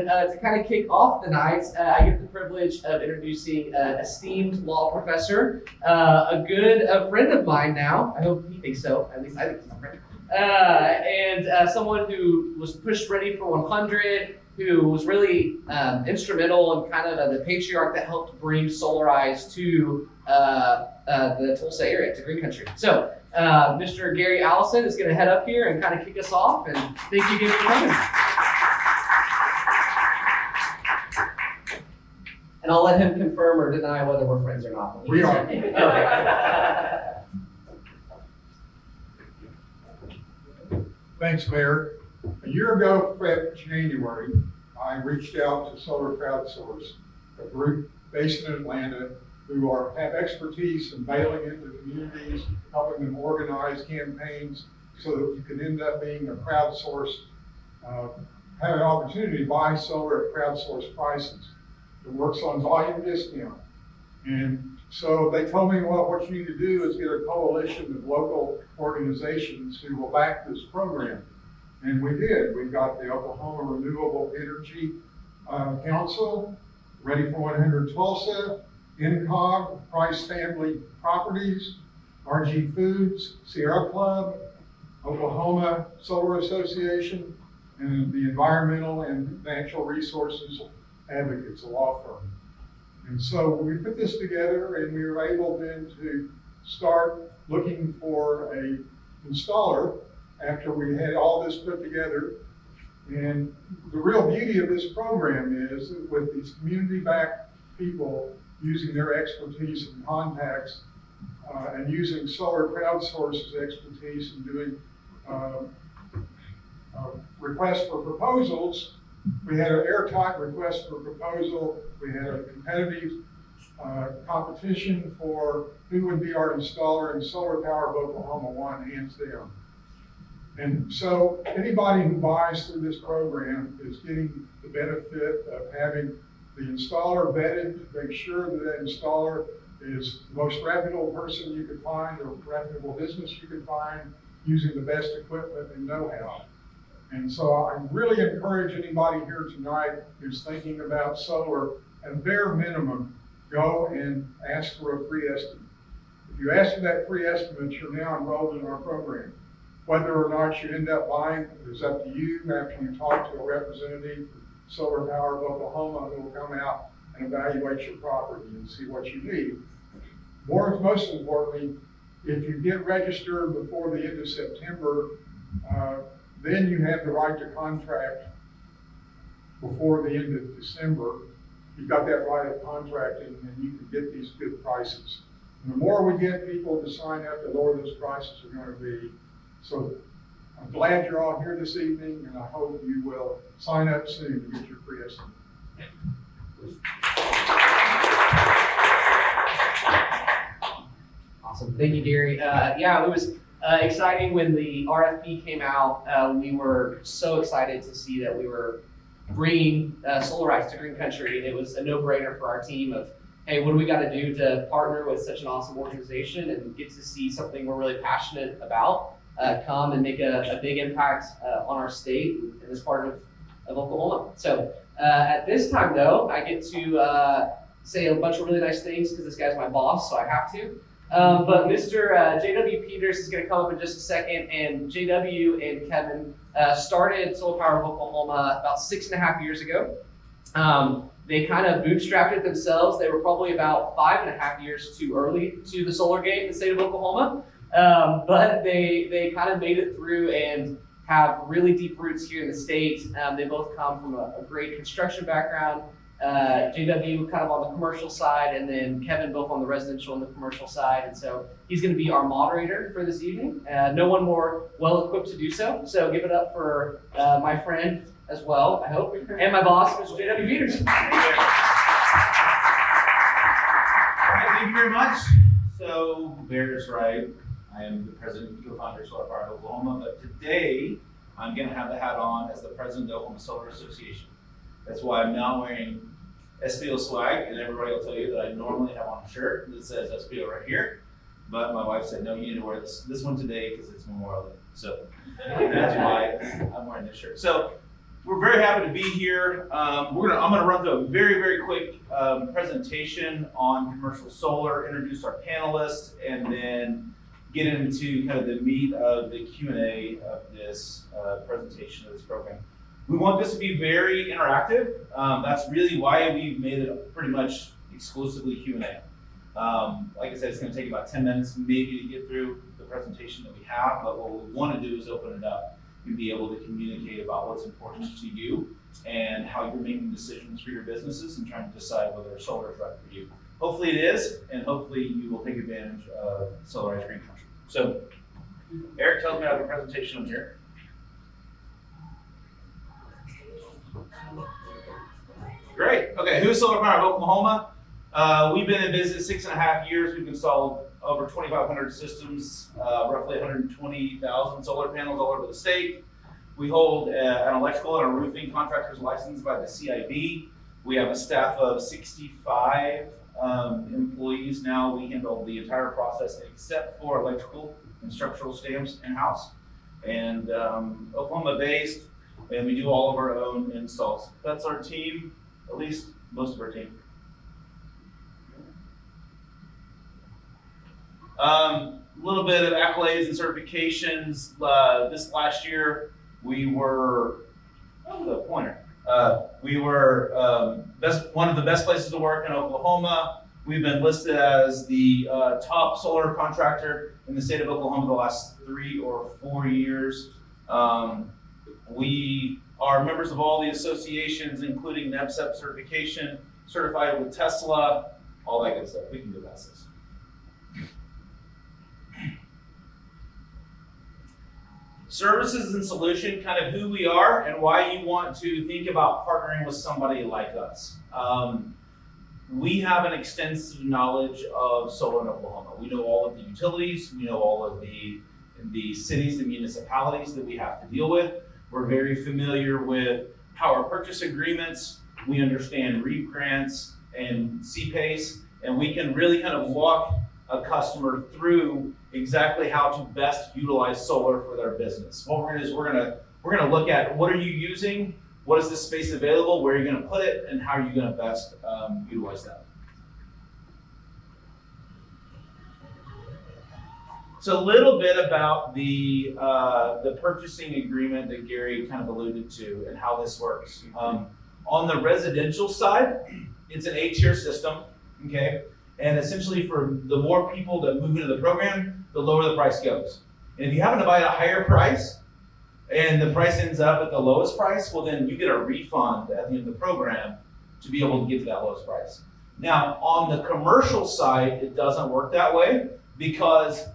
And to kind of kick off the night, I get the privilege of introducing an esteemed law professor, a good friend of mine now. I hope he thinks so. At least I think he's a friend. And someone who was pushed ready for 100, who was really instrumental in kind of the patriarch that helped bring Solarize to the Tulsa area, to Green Country. So Mr. Gary Allison is going to head up here and kind of kick us off. And thank you again for coming. And I'll let him confirm or deny whether we're friends or not. We are. Okay. Thanks, Mayor. A year ago, January, I reached out to Solar Crowdsource, a group based in Atlanta who have expertise in bailing into communities, helping them organize campaigns so that you can end up being a crowdsource, have an opportunity to buy solar at crowdsource prices. It works on volume discount. And so they told me, well, what you need to do is get a coalition of local organizations who will back this program. And we did. We got the Oklahoma Renewable Energy Council, Ready for 100 Tulsa, INCOG, Price Family Properties, RG Foods, Sierra Club, Oklahoma Solar Association, and the Environmental and Natural Resources Advocates, a law firm. And so we put this together and we were able then to start looking for an installer after we had all this put together. And the real beauty of this program is that with these community-backed people using their expertise and contacts and using Solar Crowdsource's expertise in doing requests for proposals, we had an airtight request for proposal. We had a competitive competition for who would be our installer, and Solar Power of Oklahoma won hands down. And so anybody who buys through this program is getting the benefit of having the installer vetted to make sure that that installer is the most reputable person you could find, or reputable business you could find, using the best equipment and know-how. And so I really encourage anybody here tonight who's thinking about solar, at bare minimum, go and ask for a free estimate. If you ask for that free estimate, you're now enrolled in our program. Whether or not you end up buying is up to you after you talk to a representative from Solar Power of Oklahoma who will come out and evaluate your property and see what you need. Most importantly, if you get registered before the end of September, then you have the right to contract before the end of December. You've got that right of contracting, and you can get these good prices. And the more we get people to sign up, the lower those prices are going to be. So I'm glad you're all here this evening, and I hope you will sign up soon to get your free estimate. Awesome. Thank you, Gary. Yeah, it was exciting when the RFP came out. We were so excited to see that we were bringing Solarize to Green Country, and it was a no-brainer for our team of, hey, what do we got to do to partner with such an awesome organization and get to see something we're really passionate about come and make a big impact on our state and this part of Oklahoma. So at this time, though, I get to say a bunch of really nice things because this guy's my boss, so I have to. But Mr. J.W. Peters is going to come up in just a second, and J.W. and Kevin started Solar Power of Oklahoma about 6.5 years ago. They kind of bootstrapped it themselves. They were probably about 5.5 years too early to the solar game in the state of Oklahoma, but they kind of made it through and have really deep roots here in the state. They both come from a great construction background. JW kind of on the commercial side, and then Kevin both on the residential and the commercial side. And so he's going to be our moderator for this evening. No one more well-equipped to do so. So give it up for my friend as well, I hope, and my boss, Mr. JW Peters. All right, thank you very much. So Bear's right. I am the president and co-founder of Solar Power of Oklahoma, but today I'm going to have the hat on as the president of the Oklahoma Solar Association. That's why I'm now wearing SPO swag, and everybody will tell you that I normally have on a shirt that says SPO right here, but my wife said, no, you need to wear this one today because it's Memorial Day. So that's why I'm wearing this shirt. So we're very happy to be here. I'm gonna run through a very quick presentation on commercial solar, introduce our panelists, and then get into kind of the meat of the Q&A of this presentation of this program. We want this to be very interactive. That's really why we've made it pretty much exclusively Q&A. Like I said, it's gonna take about 10 minutes maybe to get through the presentation that we have, but what we wanna do is open it up and be able to communicate about what's important to you and how you're making decisions for your businesses and trying to decide whether solar is right for you. Hopefully it is, and hopefully you will take advantage of Solarize Green Country. So, Eric tells me I have a presentation on here. Great. Okay, who's Solar Power of Oklahoma? We've been in business 6.5 years. We've installed over 2,500 systems, roughly 120,000 solar panels all over the state. We hold an electrical and a roofing contractor's license by the CIB. We have a staff of 65 employees now. We handle the entire process except for electrical and structural stamps in-house. And Oklahoma based, and we do all of our own installs. That's our team, at least most of our team. A little bit of accolades and certifications. This last year, we were, we were one of the best places to work in Oklahoma. We've been listed as the top solar contractor in the state of Oklahoma the last 3 or 4 years. We are members of all the associations, including NEPSEP certification, certified with Tesla, all that good stuff. We can do that. Services and solution, kind of who we are and why you want to think about partnering with somebody like us. We have an extensive knowledge of solar in Oklahoma. We know all of the utilities, we know all of the cities and municipalities that we have to deal with. We're very familiar with power purchase agreements. We understand REAP grants and CPACE, and we can really kind of walk a customer through exactly how to best utilize solar for their business. What we're gonna do is we're gonna look at what are you using, what is this space available, where are you gonna put it, and how are you gonna best utilize that. So a little bit about the purchasing agreement that Gary kind of alluded to and how this works. On the residential side, it's an 8-tier system, okay? And essentially for the more people that move into the program, the lower the price goes. And if you happen to buy at a higher price and the price ends up at the lowest price, well then you get a refund at the end of the program to be able to get to that lowest price. Now, on the commercial side, it doesn't work that way because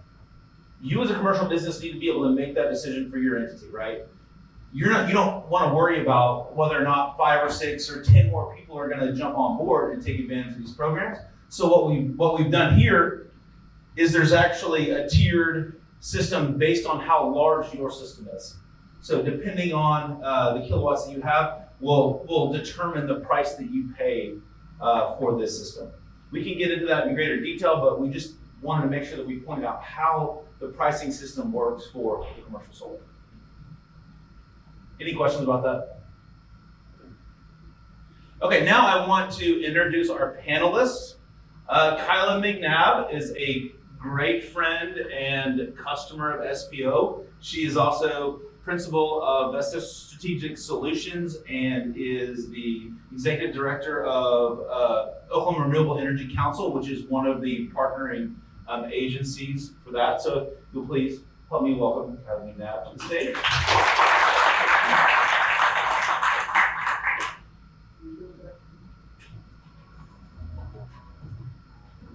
you as a commercial business need to be able to make that decision for your entity, right? You don't want to worry about whether or not 5 or 6 or 10 more people are going to jump on board and take advantage of these programs. So what we've done here is there's actually a tiered system based on how large your system is. So depending on the kilowatts that you have, will determine the price that you pay for this system. We can get into that in greater detail, but we just wanted to make sure that we pointed out how the pricing system works for the commercial solar. Any questions about that? Okay, now I want to introduce our panelists. Kylah McNabb is a great friend and customer of SPO. She is also principal of Vestas Strategic Solutions and is the executive director of Oklahoma Renewable Energy Council, which is one of the partnering agencies for that. So if you'll please help me welcome Kylah McNabb to the stage.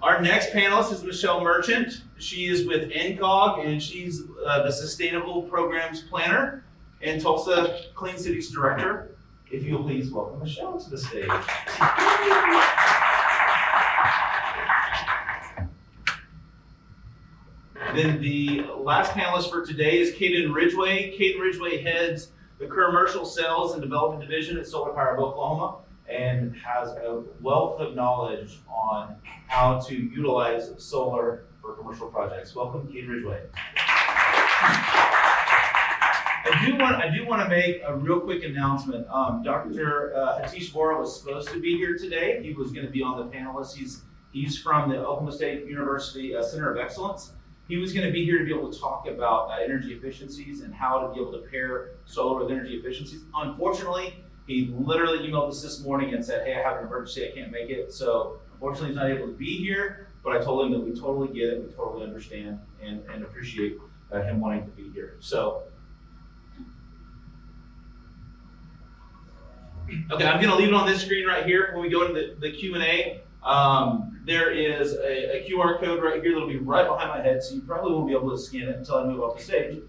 Our next panelist is Michelle Merchant. She is with NCOG and she's the Sustainable Programs Planner and Tulsa Clean Cities Director. If you'll please welcome Michelle to the stage. Then the last panelist for today is Cayden Ridgway. Cayden Ridgway heads the Commercial Sales and Development Division at Solar Power of Oklahoma and has a wealth of knowledge on how to utilize solar for commercial projects. Welcome, Cayden Ridgway. I do want to make a real quick announcement. Dr. Hatish Bora was supposed to be here today. He was going to be on the panelists. He's from the Oklahoma State University Center of Excellence. He was going to be here to be able to talk about energy efficiencies and how to be able to pair solar with energy efficiencies. Unfortunately, he literally emailed us this morning and said, hey, I have an emergency, I can't make it. So unfortunately, he's not able to be here, but I told him that we totally get it, we totally understand and appreciate him wanting to be here. So, okay, I'm gonna leave it on this screen right here. When we go into the Q&A, there is a QR code right here that'll be right behind my head, so you probably won't be able to scan it until I move off the stage.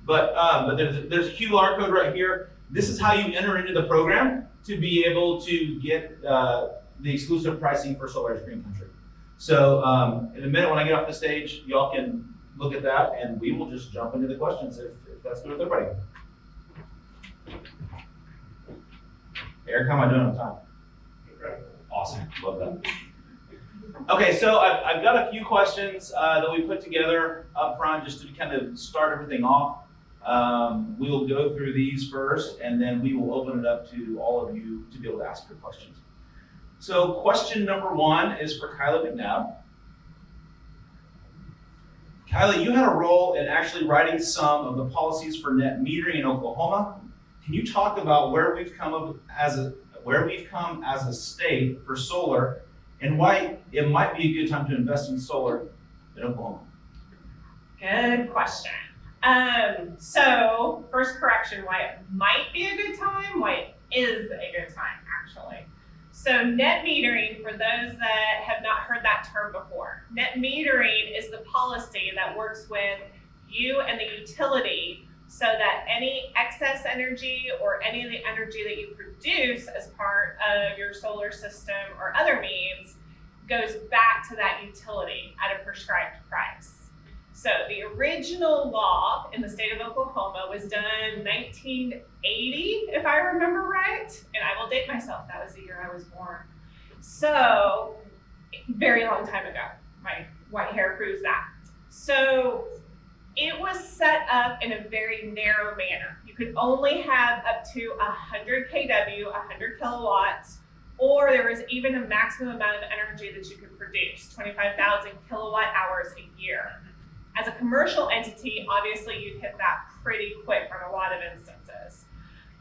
But there's a QR code right here. This is how you enter into the program to be able to get the exclusive pricing for Solarize Green Country. So in a minute when I get off the stage, y'all can look at that and we will just jump into the questions if that's good with everybody. Eric, how am I doing on time? Awesome, love that. Okay, so I've got a few questions that we put together up front just to kind of start everything off. We will go through these first, and then we will open it up to all of you to be able to ask your questions. So question number one is for Kylah McNabb. Kylah, you had a role in actually writing some of the policies for net metering in Oklahoma. Can you talk about where we've come as a state for solar and why it might be a good time to invest in solar in Oklahoma? Good question. So first correction, why it might be a good time, why it is a good time actually. So net metering, for those that have not heard that term before, net metering is the policy that works with you and the utility so that any excess energy or any of the energy that you produce as part of your solar system or other means goes back to that utility at a prescribed price. So the original law in the state of Oklahoma was done 1980, if I remember right, and I will date myself, that was the year I was born. So, very long time ago. My white hair proves that. So, it was set up in a very narrow manner. You could only have up to 100 kW, 100 kilowatts, or there was even a maximum amount of energy that you could produce, 25,000 kilowatt hours a year. As a commercial entity, obviously you'd hit that pretty quick on a lot of instances.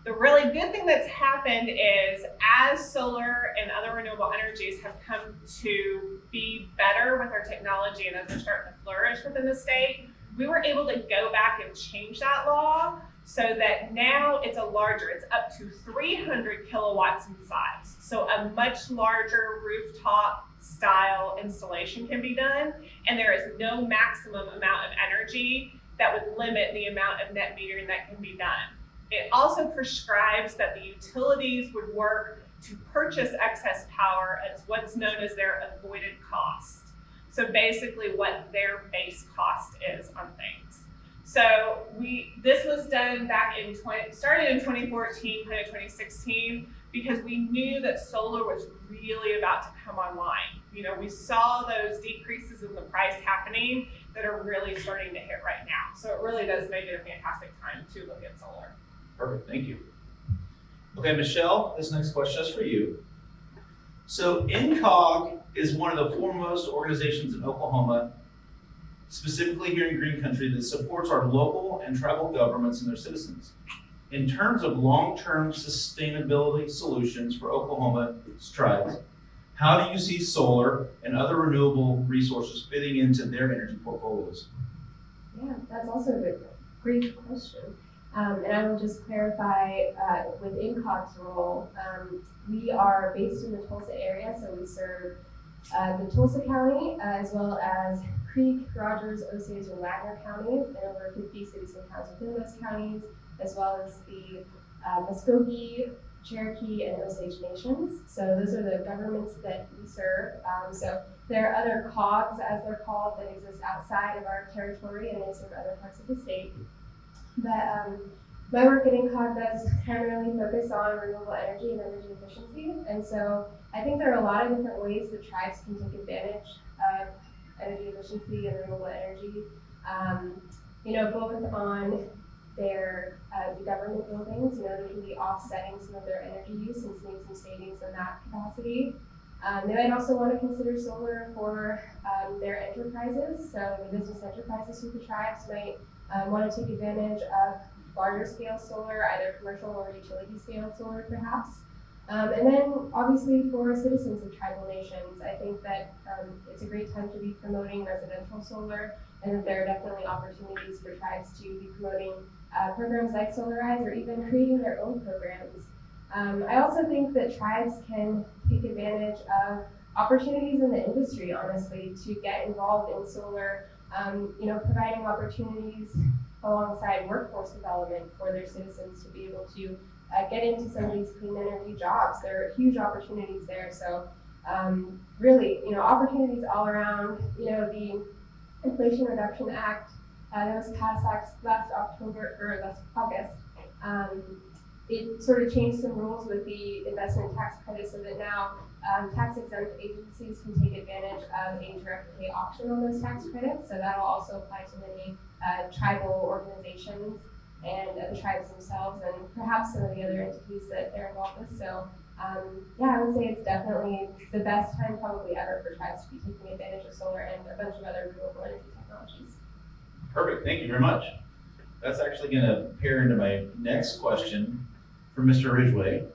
The really good thing that's happened is as solar and other renewable energies have come to be better with our technology and as they're starting to flourish within the state, we were able to go back and change that law so that now it's up to 300 kilowatts in size. So a much larger rooftop style installation can be done, and there is no maximum amount of energy that would limit the amount of net metering that can be done. It also prescribes that the utilities would work to purchase excess power as what's known as their avoided cost. So basically what their base cost is on things. So this was done back started in 2014, kind of 2016, because we knew that solar was really about to come online. You know, we saw those decreases in the price happening that are really starting to hit right now. So it really does make it a fantastic time to look at solar. Perfect, thank you. Okay, Michelle, this next question is for you. So NCOG is one of the foremost organizations in Oklahoma, specifically here in Green Country, that supports our local and tribal governments and their citizens. In terms of long-term sustainability solutions for Oklahoma's tribes, how do you see solar and other renewable resources fitting into their energy portfolios? Yeah, that's also a great question. And I will just clarify with NCOG's role, we are based in the Tulsa area, so we serve the Tulsa County as well as Creek, Rogers, Osage, and Wagner counties, and over 50 cities and towns within those counties, as well as the Muskogee, Cherokee, and Osage nations. So those are the governments that we serve. So there are other COGs, as they're called, that exist outside of our territory, and they serve other parts of the state. But my work at NCOG does primarily focus on renewable energy and energy efficiency. And so I think there are a lot of different ways that tribes can take advantage of energy efficiency and renewable energy. You know, both on their the government buildings. They can be offsetting some of their energy use and seeing some savings in that capacity. They might also want to consider solar for their enterprises. So the business enterprises with the tribes might want to take advantage of larger scale solar, either commercial or utility scale solar perhaps. And then obviously for citizens of tribal nations, I think that it's a great time to be promoting residential solar, and that there are definitely opportunities for tribes to be promoting programs like Solarize or even creating their own programs. I also think that tribes can take advantage of opportunities in the industry, honestly, to get involved in solar, providing opportunities alongside workforce development for their citizens to be able to get into some of these clean energy jobs. There are huge opportunities there. So really, opportunities all around. The Inflation Reduction Act that was passed last August. It sort of changed some rules with the investment tax credit so that now tax-exempt agencies can take advantage of a direct pay auction on those tax credits. So that'll also apply to many tribal organizations and the tribes themselves, and perhaps some of the other entities that they're involved with. So I would say it's definitely the best time probably ever for tribes to be taking advantage of solar and a bunch of other renewable energy technologies. Perfect, thank you very much. That's actually gonna pair into my next question for Mr. Ridgway.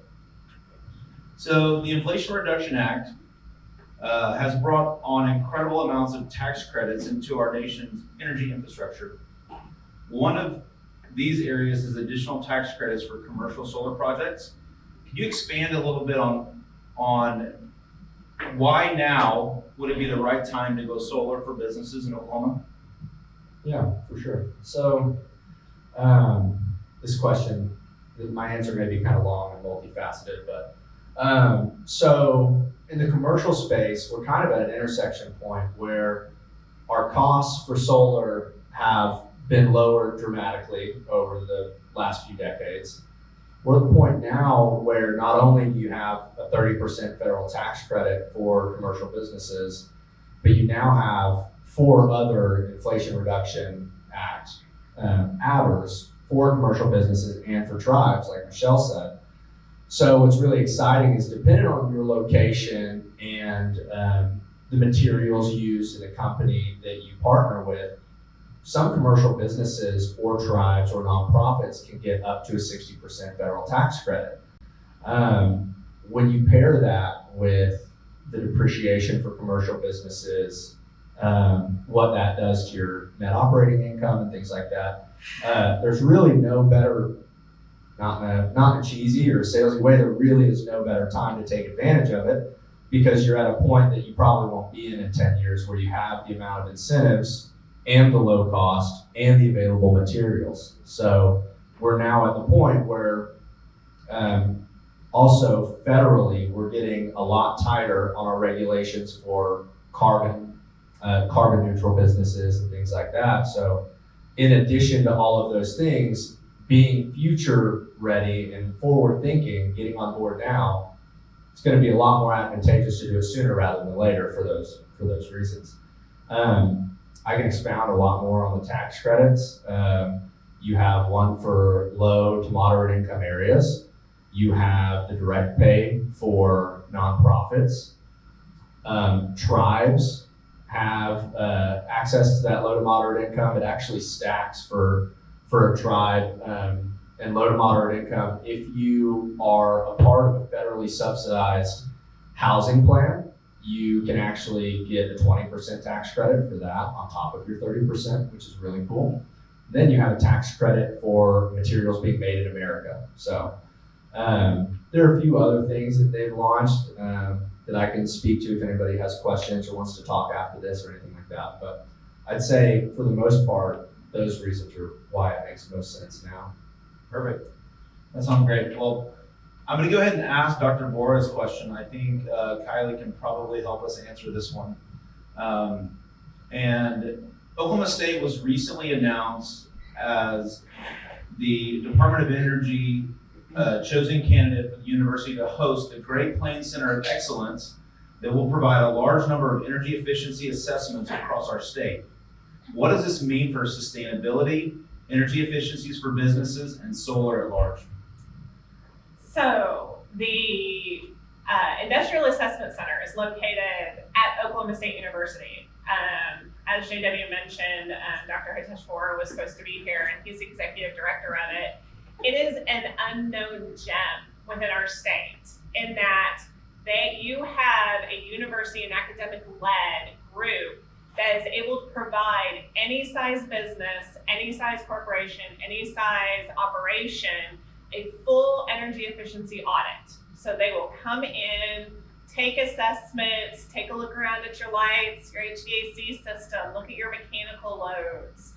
So the Inflation Reduction Act has brought on incredible amounts of tax credits into our nation's energy infrastructure. One of these areas is additional tax credits for commercial solar projects. Can you expand a little bit on why now would it be the right time to go solar for businesses in Oklahoma? Yeah, for sure. So this question, my answer may be kind of long and multifaceted, but so in the commercial space, we're kind of at an intersection point where our costs for solar have been lowered dramatically over the last few decades. We're at the point now where not only do you have a 30% federal tax credit for commercial businesses, but you now have 4 other Inflation Reduction Act adders for commercial businesses and for tribes, like Michelle said. So what's really exciting is, depending on your location and the materials used in the company that you partner with, some commercial businesses or tribes or nonprofits can get up to a 60% federal tax credit. When you pair that with the depreciation for commercial businesses, what that does to your net operating income and things like that, there's really no better, not in a cheesy or salesy way, there really is no better time to take advantage of it, because you're at a point that you probably won't be in 10 years, where you have the amount of incentives and the low cost and the available materials. So we're now at the point where also federally, we're getting a lot tighter on our regulations for carbon neutral businesses and things like that. So in addition to all of those things, being future ready and forward thinking, getting on board now, it's going to be a lot more advantageous to do it sooner rather than later for those reasons. I can expound a lot more on the tax credits. You have one for low to moderate income areas. You have the direct pay for nonprofits. Tribes have access to that low to moderate income. It actually stacks for a tribe and low to moderate income. If you are a part of a federally subsidized housing plan, you can actually get a 20% tax credit for that on top of your 30%, which is really cool. Then you have a tax credit for materials being made in America. So there are a few other things that they've launched that I can speak to if anybody has questions or wants to talk after this or anything like that. But I'd say for the most part, those reasons are why it makes most sense now. Perfect. That sounds great. Well, I'm going to go ahead and ask Dr. Bora's question. I think Kylah can probably help us answer this one. And Oklahoma State was recently announced as the Department of Energy chosen candidate for the university to host the Great Plains Center of Excellence that will provide a large number of energy efficiency assessments across our state. What does this mean for sustainability energy efficiencies for businesses, and solar at large? So the Industrial Assessment Center is located at Oklahoma State University. As JW mentioned, Dr. Hitesh Vora was supposed to be here, and he's the executive director of it. It is an unknown gem within our state in that you have a university and academic-led group that is able to provide any size business, any size corporation, any size operation, a full energy efficiency audit. So they will come in, take assessments, take a look around at your lights, your HVAC system, look at your mechanical loads,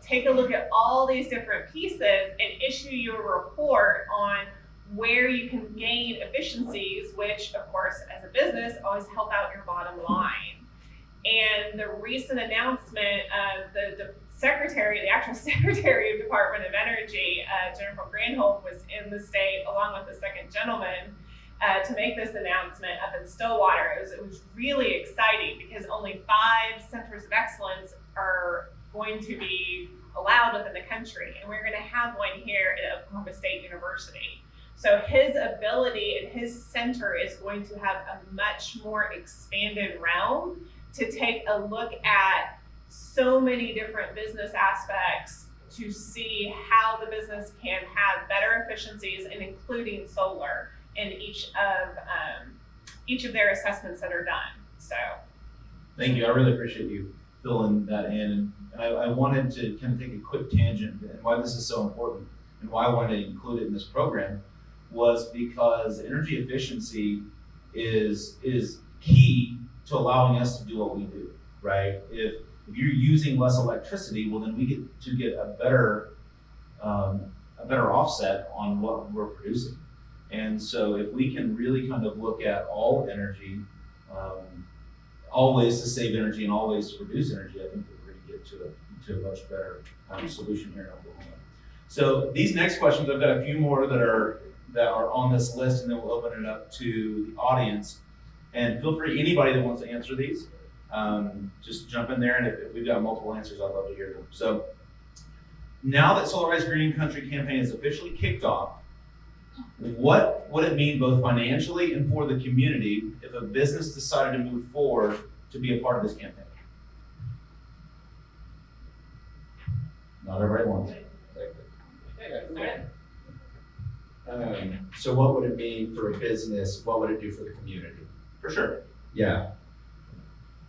take a look at all these different pieces and issue you a report on where you can gain efficiencies, which of course as a business always help out your bottom line. And the recent announcement of the secretary, the actual secretary of Department of Energy, Jennifer Granholm, was in the state along with the second gentleman to make this announcement up in Stillwater. It was really exciting because only 5 centers of excellence are going to be allowed within the country, and we're going to have one here at Oklahoma State University. So his ability and his center is going to have a much more expanded realm to take a look at so many different business aspects to see how the business can have better efficiencies, and including solar in each of their assessments that are done. So Thank you. I really appreciate you filling that in. And I wanted to kind of take a quick tangent, and why this is so important and why I wanted to include it in this program was because energy efficiency is key to allowing us to do what we do, right? If you're using less electricity, well, then we get to get a better offset on what we're producing. And so if we can really kind of look at all energy, all ways to save energy and all ways to produce energy, I think that we're going to get to a much better solution here in Oklahoma. So these next questions, I've got a few more that are on this list, and then we'll open it up to the audience. And feel free, anybody that wants to answer these, just jump in there, and if we've got multiple answers, I'd love to hear them. So now that Solarize Green Country campaign is officially kicked off, what would it mean both financially and for the community if a business decided to move forward to be a part of this campaign? Not everybody wants it. So what would it mean for a business? What would it do for the community? For sure. Yeah.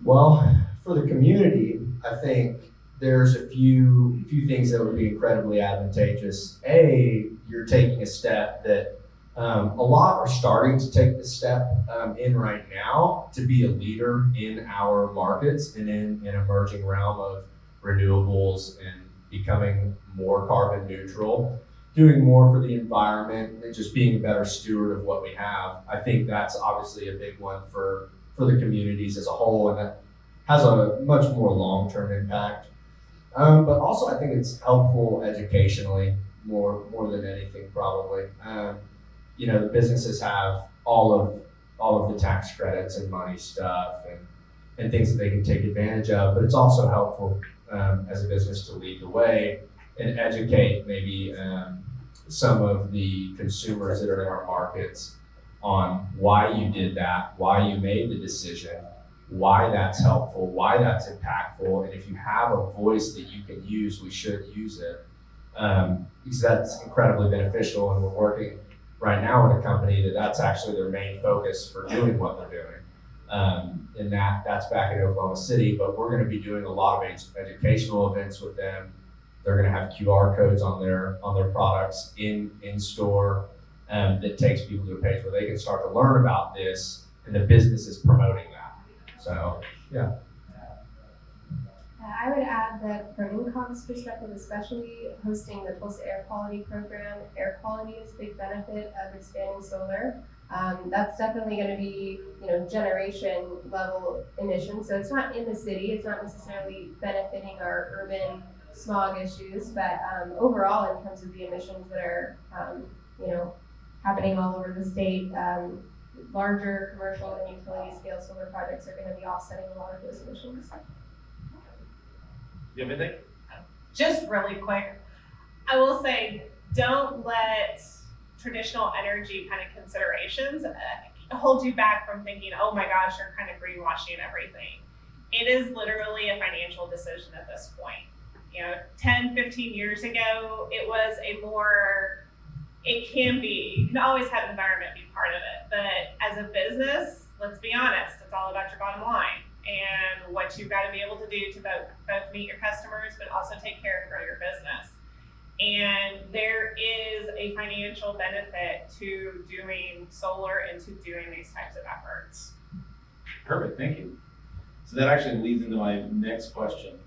Well, for the community, I think there's a few things that would be incredibly advantageous. You're taking a step that a lot are starting to take the step in right now to be a leader in our markets and in an emerging realm of renewables and becoming more carbon neutral, doing more for the environment and just being a better steward of what we have. I think that's obviously a big one for the communities as a whole, and that has a much more long-term impact. But also I think it's helpful educationally more than anything probably. The businesses have all of the tax credits and money stuff and things that they can take advantage of, but it's also helpful as a business to lead the way and educate maybe some of the consumers that are in our markets on why you did that, why you made the decision, why that's helpful, why that's impactful, and if you have a voice that you can use, we should use it, because that's incredibly beneficial, and we're working right now with a company that's actually their main focus for doing what they're doing, and that's back in Oklahoma City, but we're going to be doing a lot of educational events with them. They're going to have QR codes on their products in store that takes people to a page where they can start to learn about this, and the business is promoting that. So, yeah. I would add that from INCOG's perspective, especially hosting the Tulsa Air Quality Program, air quality is a big benefit of expanding solar. That's definitely going to be, generation level emissions. So it's not in the city, it's not necessarily benefiting our urban smog issues, but overall in terms of the emissions that are, happening all over the state, larger commercial and utility scale solar projects are going to be offsetting a lot of those emissions. You have anything? Just really quick, I will say, don't let traditional energy kind of considerations hold you back from thinking, oh my gosh, you're kind of greenwashing everything. It is literally a financial decision at this point. 10, 15 years ago, it was it can be, you can always have environment be part of it, but as a business, let's be honest, it's all about your bottom line and what you've got to be able to do to both meet your customers, but also take care and grow your business. And there is a financial benefit to doing solar and to doing these types of efforts. Perfect, thank you. So that actually leads into my next question.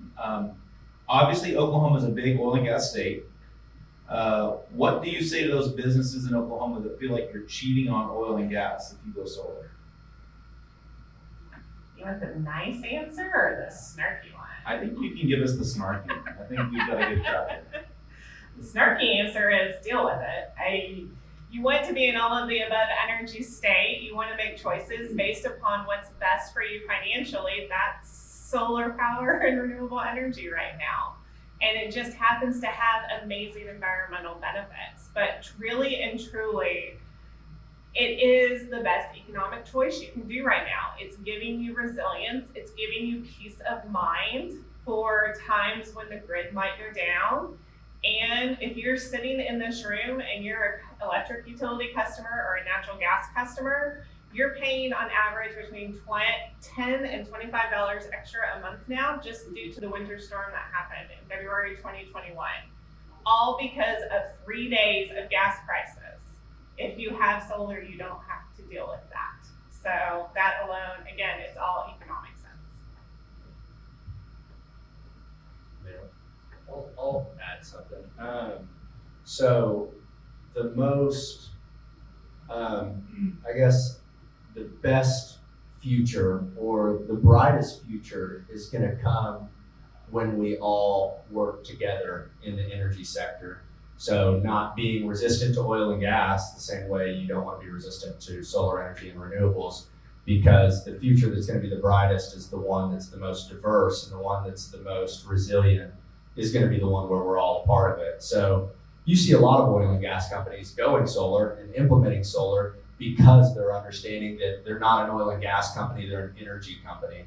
Obviously, Oklahoma is a big oil and gas state. What do you say to those businesses in Oklahoma that feel like you're cheating on oil and gas if you go solar? You want the nice answer or the snarky one? I think you can give us the snarky. I think we've got a good track. The snarky answer is deal with it. You want to be in all of the above energy state. You want to make choices based upon what's best for you financially. That's solar power and renewable energy right now. And it just happens to have amazing environmental benefits. But really and truly, it is the best economic choice you can do right now. It's giving you resilience. It's giving you peace of mind for times when the grid might go down. And if you're sitting in this room and you're an electric utility customer or a natural gas customer, you're paying on average between $10 and $25 extra a month now, just due to the winter storm that happened in February 2021. All because of 3 days of gas prices. If you have solar, you don't have to deal with that. So that alone, again, it's all economic sense. I'll add something. So the most, I guess, the best future or the brightest future is going to come when we all work together in the energy sector. So not being resistant to oil and gas the same way you don't want to be resistant to solar energy and renewables, because the future that's going to be the brightest is the one that's the most diverse, and the one that's the most resilient is going to be the one where we're all a part of it. So you see a lot of oil and gas companies going solar and implementing solar because they're understanding that they're not an oil and gas company, they're an energy company.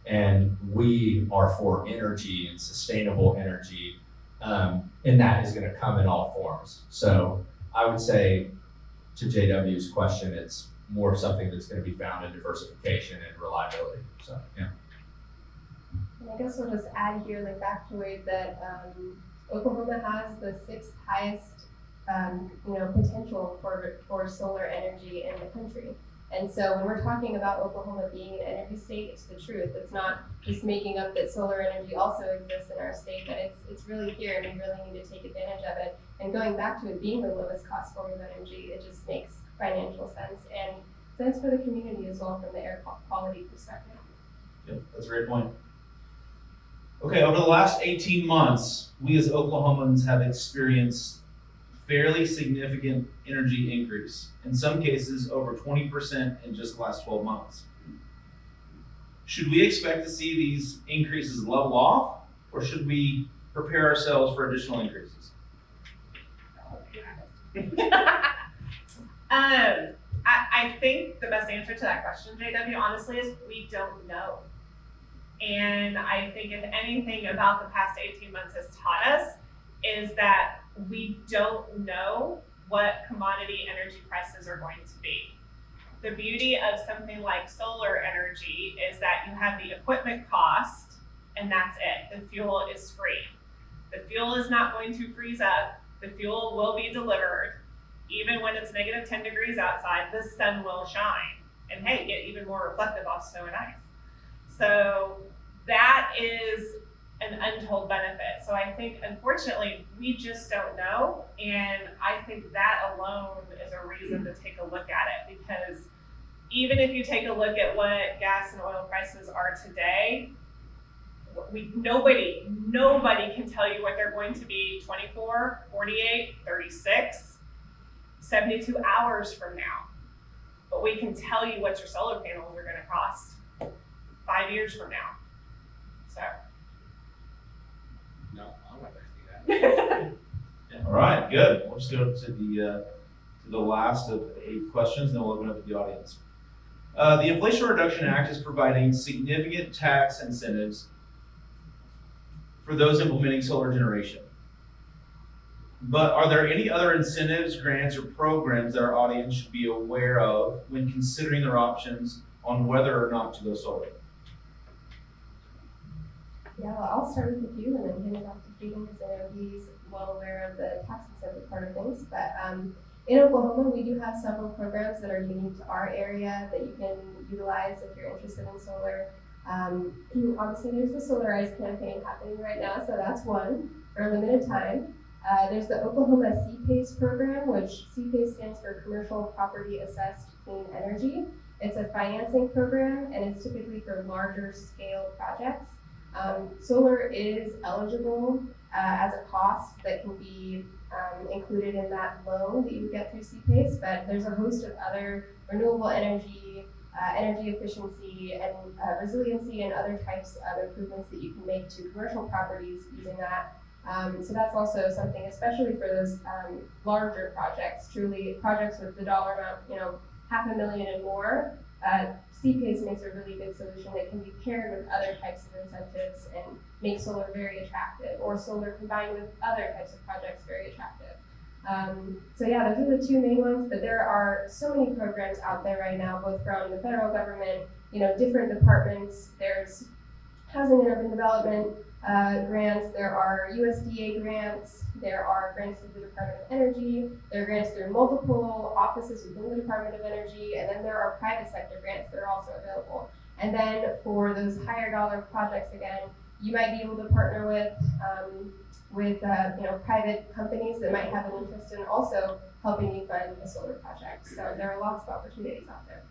And we are for energy and sustainable energy, and that is going to come in all forms. So I would say, to JW's question, it's more of something that's going to be found in diversification and reliability. So, yeah. And I guess I'll just add here, like factoid, that Oklahoma has the 6th highest, potential for solar energy in the country. And so when we're talking about Oklahoma being an energy state, it's the truth. It's not just making up that solar energy also exists in our state, but it's really here, and we really need to take advantage of it. And going back to it being the lowest cost form of energy, it just makes financial sense and sense for the community as well from the air quality perspective. Yep, that's a great point. Okay, over the last 18 months, we as Oklahomans have experienced fairly significant energy increase. In some cases, over 20% in just the last 12 months. Should we expect to see these increases level off, or should we prepare ourselves for additional increases? I think the best answer to that question, JW, honestly, is we don't know. And I think if anything about the past 18 months has taught us is that we don't know what commodity energy prices are going to be. The beauty of something like solar energy is that you have the equipment cost and that's it. The fuel is free. The fuel is not going to freeze up. The fuel will be delivered. Even when it's negative 10 degrees outside, the sun will shine. And hey, get even more reflective off snow and ice. So that is an untold benefit. So I think, unfortunately, we just don't know. And I think that alone is a reason to take a look at it, because even if you take a look at what gas and oil prices are today, nobody can tell you what they're going to be 24, 48, 36, 72 hours from now. But we can tell you what your solar panels are going to cost 5 years from now. So. No, I All right, good. We'll just go to the last of 8 questions, then we'll open up to the audience. The Inflation Reduction Act is providing significant tax incentives for those implementing solar generation. But are there any other incentives, grants, or programs that our audience should be aware of when considering their options on whether or not to go solar? Yeah, well, I'll start with a few and then hand it off to Cayden because I know he's well aware of the tax incentive part of things. But in Oklahoma, we do have several programs that are unique to our area that you can utilize if you're interested in solar. Obviously, there's the Solarize campaign happening right now, so that's one for a limited time. There's the Oklahoma CPACE program, which CPACE stands for Commercial Property Assessed Clean Energy. It's a financing program, and it's typically for larger scale projects. Solar is eligible as a cost that can be included in that loan that you would get through CPACE, but there's a host of other renewable energy, energy efficiency, and resiliency, and other types of improvements that you can make to commercial properties using that. So that's also something, especially for those larger projects, truly projects with the dollar amount, $500,000 and more. CPACE makes a really good solution that can be paired with other types of incentives and make solar very attractive, or solar combined with other types of projects very attractive. So yeah, those are the two main ones, but there are so many programs out there right now, both from the federal government, different departments. There's housing and urban development grants, there are USDA grants, there are grants through the Department of Energy, there are grants through multiple offices within the Department of Energy, and then there are private sector grants that are also available. And then for those higher dollar projects, again, you might be able to partner with private companies that might have an interest in also helping you fund a solar project. So there are lots of opportunities out there.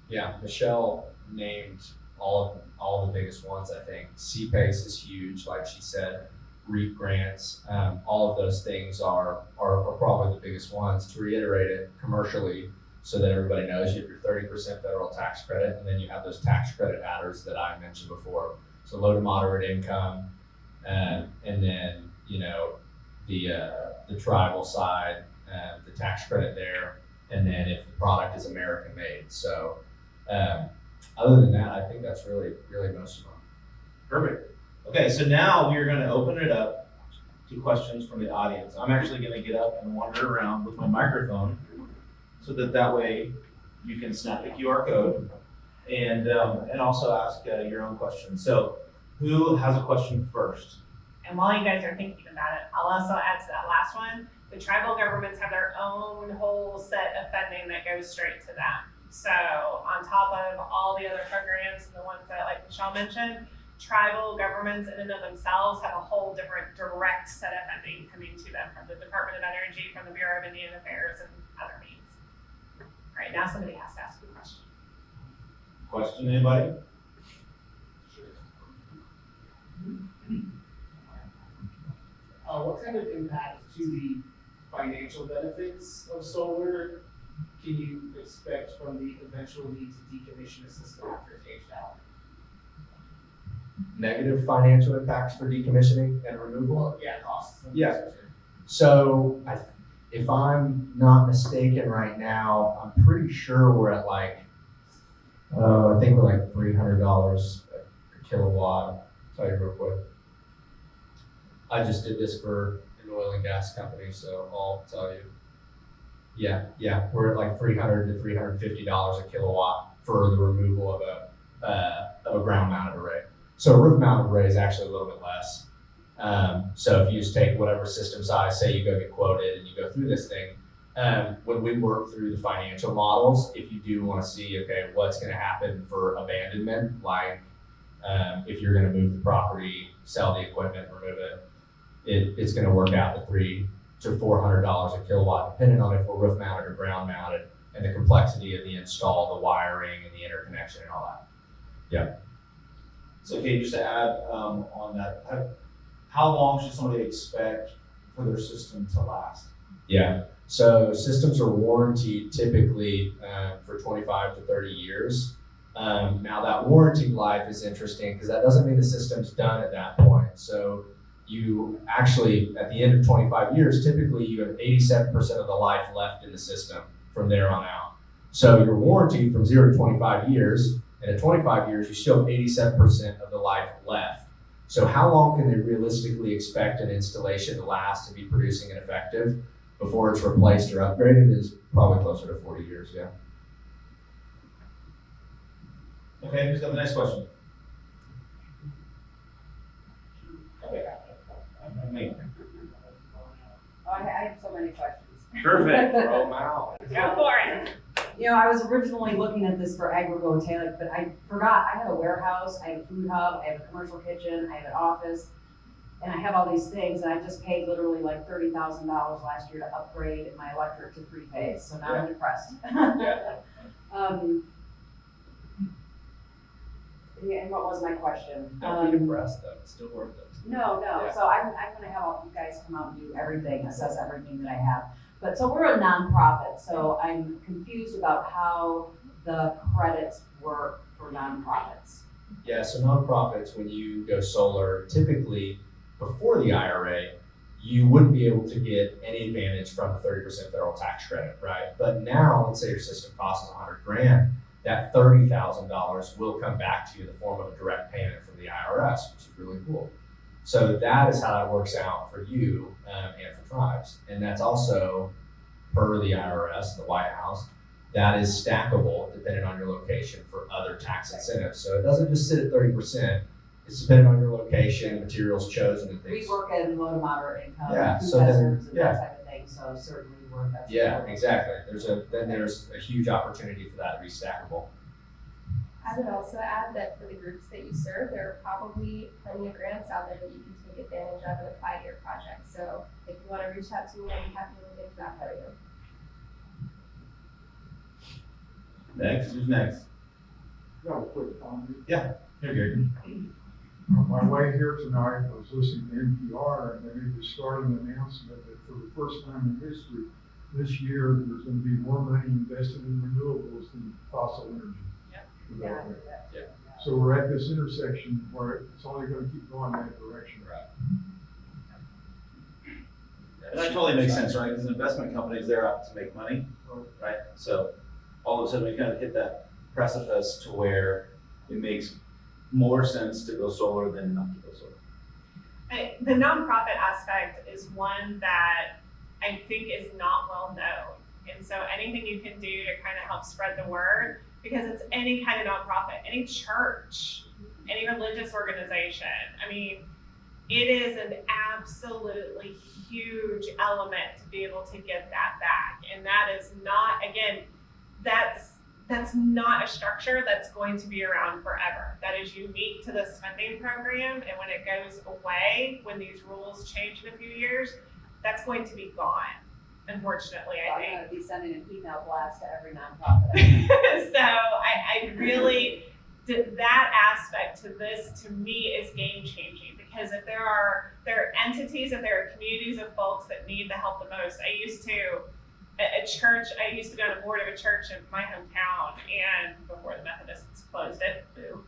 Yeah, Michelle named all the biggest ones, I think. CPACE is huge, like she said. REAP grants, all of those things are probably the biggest ones. To reiterate it commercially, so that everybody knows, you have your 30% federal tax credit, and then you have those tax credit adders that I mentioned before. So low to moderate income, and then the tribal side, the tax credit there, and then if the product is American made. So other than that, I think that's really most of them. Perfect. Okay, so now we're going to open it up to questions from the audience. I'm actually going to get up and wander around with my microphone so that way you can snap the QR code and also ask your own questions. So who has a question first? And while you guys are thinking about it, I'll also add to that last one. The tribal governments have their own whole set of funding that goes straight to them. So on top of all the other programs and the ones that, like Michelle mentioned, tribal governments in and of themselves have a whole different direct set of funding coming to them from the Department of Energy, from the Bureau of Indian Affairs, and other means. All right, now somebody has to ask a question. Question, anybody? What kind of impact to the financial benefits of solar can you expect from the eventual need to decommission a system after it's aged out? Negative financial impacts for decommissioning and removal? Well, yeah, costs. Yeah. So if I'm not mistaken right now, I'm pretty sure we're at I think we're like $300 a kilowatt. I'll tell you real quick. I just did this for an oil and gas company, so I'll tell you. Yeah, we're at like $300 to $350 a kilowatt for the removal of a ground mounted array. So a roof mounted array is actually a little bit less. So if you just take whatever system size, say you go get quoted and you go through this thing, when we work through the financial models, if you do want to see, okay, what's going to happen for abandonment, like if you're going to move the property, sell the equipment, remove it, it's going to work out to $300 to $400 a kilowatt, depending on if we're roof mounted or ground mounted, and the complexity of the install, the wiring, and the interconnection, and all that. Yeah. So, okay, just to add on that, how long should somebody expect for their system to last? Yeah. So systems are warranted typically for 25 to 30 years. Now that warranty life is interesting because that doesn't mean the system's done at that point. So you actually, at the end of 25 years, typically you have 87% of the life left in the system from there on out. So your warranty from 0 to 25 years, and at 25 years, you still have 87% of the life left. So how long can they realistically expect an installation to last, to be producing and effective before it's replaced or upgraded is probably closer to 40 years, yeah. Okay, who's got the next question? Me. Oh, I have so many questions. Perfect. Throw 'em out. Go for it. You know, I was originally looking at this for agrivoltaic, but I forgot, I have a warehouse, I have a food hub, I have a commercial kitchen, I have an office, and I have all these things, and I just paid literally like $30,000 last year to upgrade my electric to 3-phase, so now I'm depressed. Yeah, and what was my question? Don't be depressed though, it's still worth it. No, Yeah. so I'm gonna have all you guys come out and do everything, assess everything that I have. But, so we're a nonprofit, so I'm confused about how the credits work for nonprofits. Yeah, so nonprofits, when you go solar, typically before the IRA, you wouldn't be able to get any advantage from the 30% federal tax credit, right? But now, let's say your system costs $100,000, that $30,000 will come back to you in the form of a direct payment from the IRS, which is really cool. So that is how that works out for you and for tribes. And that's also, per the IRS, the White House, that is stackable depending on your location for other tax incentives. So it doesn't just sit at 30%. It's dependent on your location, materials chosen, and things. We work in low to moderate income, Yeah, food so then- deserts and yeah. that type of thing, so certainly we're, that's. Yeah, exactly. There's a huge opportunity for that to be stackable. I would also add that for the groups that you serve, there are probably plenty of grants out there that you can take advantage of in a 5-year project. So if you want to reach out to me, I'd be happy to look into that for you. Next, who's next? Got a quick comment. Here, Gary. On my way here tonight, I was listening to NPR, and they made the starting announcement that for the first time in history, this year, there's gonna be more money invested in renewables than fossil energy. Development. Yeah. So we're at this intersection where it's only gonna keep going that direction. Right. And that totally makes sense, right? Because investment companies, they're out to make money, right? So all of a sudden we kind of hit that precipice to where it makes more sense to go solar than not to go solar. The nonprofit aspect is one that I think is not well known. And so anything you can do to kind of help spread the word, because it's any kind of nonprofit, any church, any religious organization. I mean, it is an absolutely huge element to be able to get that back. And that is not, again, that's not a structure that's going to be around forever. That is unique to this funding program. And when it goes away, when these rules change in a few years, that's going to be gone. Unfortunately, I think. I'm gonna be sending an email blast to every nonprofit. So I really, that aspect to this, to me, is game changing, because if there are entities, if there are communities of folks that need the help the most. I used to be on the board of a church in my hometown, and before the Methodists closed it, boo.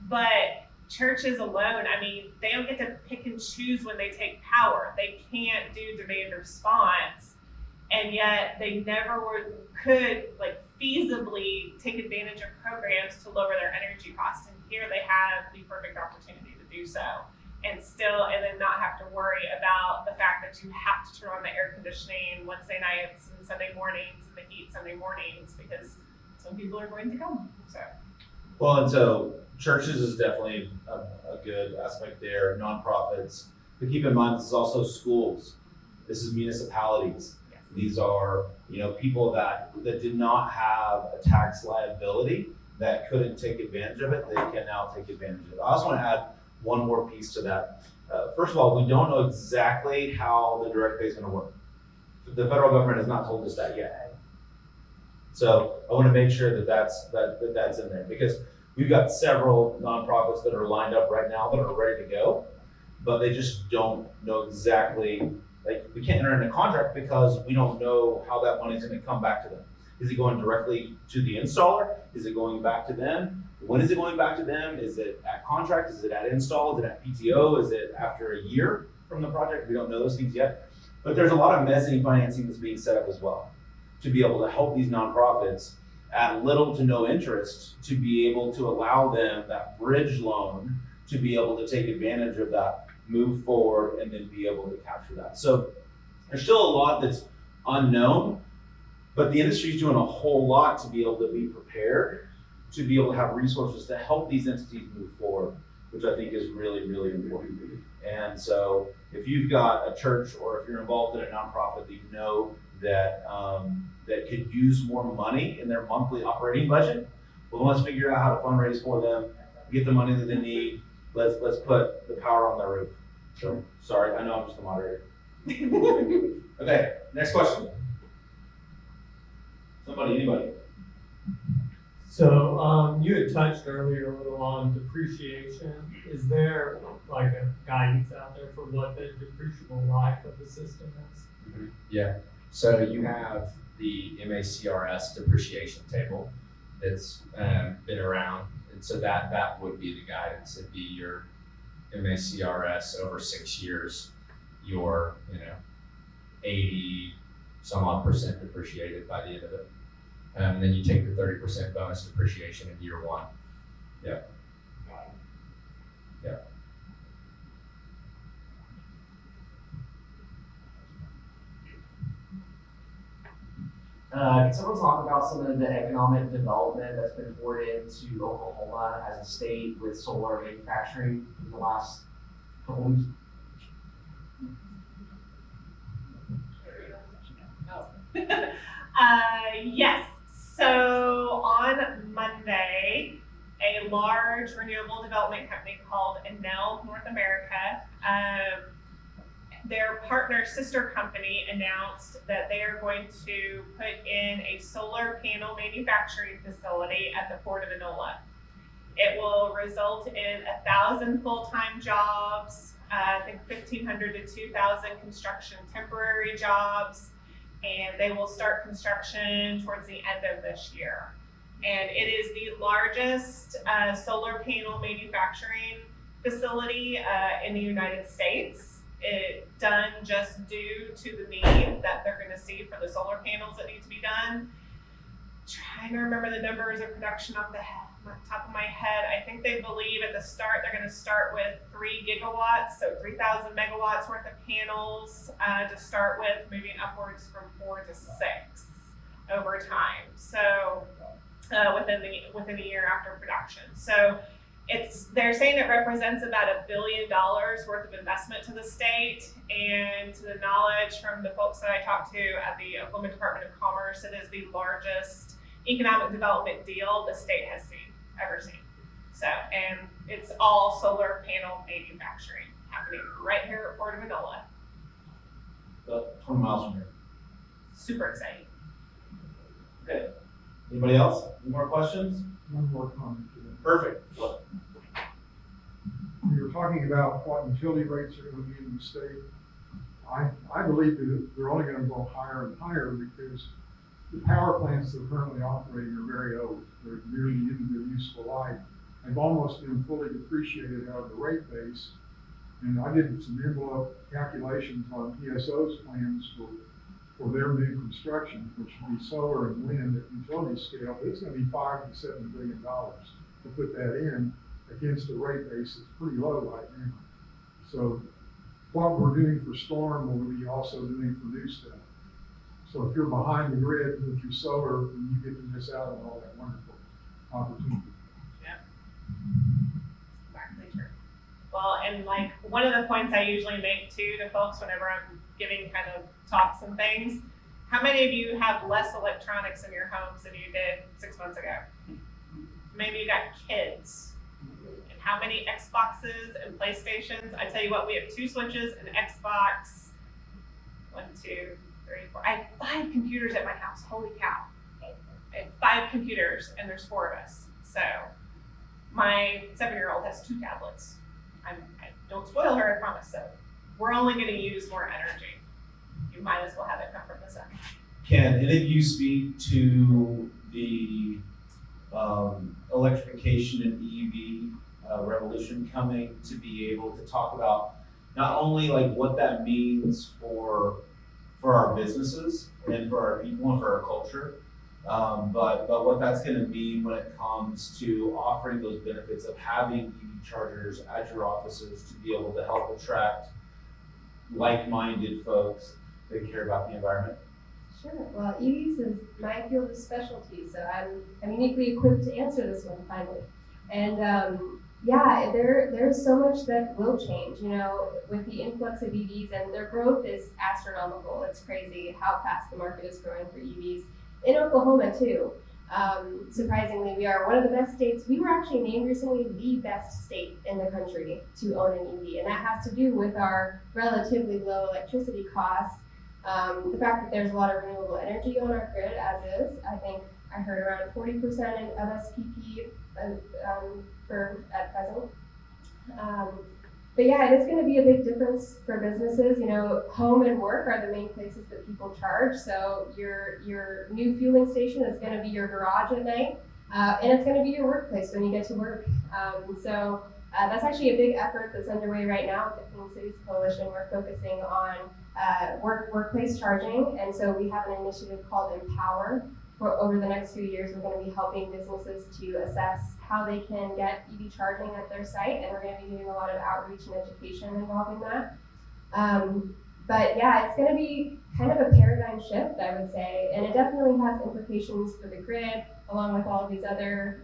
But churches alone, I mean, they don't get to pick and choose when they take power. They can't do demand response. And yet they never could feasibly take advantage of programs to lower their energy costs. And here they have the perfect opportunity to do so. And then not have to worry about the fact that you have to turn on the air conditioning Wednesday nights and Sunday mornings and the heat Sunday mornings, because some people are going to come, so. Well, and so churches is definitely a good aspect there, nonprofits. But keep in mind, this is also schools. This is municipalities. These are, people that did not have a tax liability, that couldn't take advantage of it. They can now take advantage of it. I also want to add one more piece to that. First of all, we don't know exactly how the direct pay is going to work. The federal government has not told us that yet. So I want to make sure that that's in there, because we've got several nonprofits that are lined up right now that are ready to go, but they just don't know exactly. We can't enter into a contract because we don't know how that money is going to come back to them. Is it going directly to the installer? Is it going back to them? When is it going back to them? Is it at contract? Is it at install? Is it at PTO? Is it after a year? from the project. We don't know those things yet. But there's a lot of mezzanine financing that's being set up as well to be able to help these nonprofits at little to no interest to be able to allow them that bridge loan to be able to take advantage of that, move forward, and then be able to capture that. So there's still a lot that's unknown, but the industry is doing a whole lot to be able to be prepared, to be able to have resources to help these entities move forward, which I think is really, really important. And so if you've got a church or if you're involved in a nonprofit that you know that that could use more money in their monthly operating budget, well, let's figure out how to fundraise for them, get the money that they need. Let's put the power on their roof. So sorry, I know I'm just the moderator. Okay, next question. Somebody, anybody? So, you had touched earlier a little on depreciation. Is there like a guidance out there for what the depreciable life of the system is? Yeah, so you have the MACRS depreciation table that's been around. And so that would be the guidance. It'd be your MACRS over 6 years, your 80 some odd percent depreciated by the end of it. And then you take the 30% bonus depreciation in year one. Yeah. Yeah. Can someone talk about some of the economic development that's been poured into Oklahoma as a state with solar manufacturing in the last couple weeks? Yes. So on Monday, a large renewable development company called Enel North America, their partner sister company announced that they are going to put in a solar panel manufacturing facility at the Port of Enola. It will result in 1,000 full-time jobs, I think 1,500 to 2,000 construction temporary jobs, and they will start construction towards the end of this year. And it is the largest solar panel manufacturing facility in the United States. It done just due to the need that they're going to see for the solar panels that need to be done. Trying to remember the numbers of production off the top of my head. I think they believe at the start they're going to start with 3 gigawatts, so 3,000 megawatts worth of panels to start with, moving upwards from 4 to 6 over time. So within a year after production. So they're saying it represents about $1 billion worth of investment to the state, and to the knowledge from the folks that I talked to at the Oklahoma Department of Commerce, it is the largest economic development deal the state has ever seen. So, and it's all solar panel manufacturing happening right here at Port of Enola. About 20 miles from here. Super exciting. Okay. Anybody else? Any more questions? One more comment to that. Perfect. We were talking about what utility rates are going to be in the state. I believe that they're only going to go higher and higher because the power plants that are currently operating are very old. They're nearly in their useful life. They've almost been fully depreciated out of the rate base. And I did some envelope calculations on PSO's plans for their new construction, which would be solar and wind at utility scale. It's going to be $5 to $7 billion to put that in against a rate base that's pretty low right now. So what we're doing for storm, we'll be also doing for new stuff. So if you're behind the grid with your solar, then you get to miss out on all that wonderful opportunity. Yeah. Exactly true. Well, and like one of the points I usually make too to folks whenever I'm giving kind of talks and things, how many of you have less electronics in your homes than you did 6 months ago? Maybe you got kids. And how many Xboxes and PlayStations? I tell you what, we have 2 Switches, an Xbox, 1, 2, 3, 4. I have 5 computers at my house. Holy cow. I have 5 computers and there's 4 of us. So my 7-year-old has 2 tablets. I don't spoil her, I promise. So we're only going to use more energy. You might as well have it come from the sun. Can any of you speak to the electrification and EV revolution coming to be able to talk about not only like what that means for our businesses and for our people and for our culture, but what that's going to mean when it comes to offering those benefits of having EV chargers at your offices to be able to help attract like-minded folks that care about the environment. Sure. Well, EVs is my field of specialty, so I'm uniquely equipped to answer this one finally. And yeah, there's so much that will change. You know, with the influx of EVs, and their growth is astronomical. It's crazy how fast the market is growing for EVs in Oklahoma too. Surprisingly, we are one of the best states. We were actually named recently the best state in the country to own an EV, and that has to do with our relatively low electricity costs. The fact that there's a lot of renewable energy on our grid as is. I think I heard around 40% of SPP for at present. But yeah, it is going to be a big difference for businesses. You know, home and work are the main places that people charge. So your new fueling station is going to be your garage at night, and it's going to be your workplace when you get to work. So that's actually a big effort that's underway right now with the Clean Cities Coalition. We're focusing on workplace charging, and so we have an initiative called Empower. Over the next few years, we're going to be helping businesses to assess how they can get EV charging at their site, and we're going to be doing a lot of outreach and education involving that. But yeah, it's going to be kind of a paradigm shift, I would say, and it definitely has implications for the grid, along with all of these other,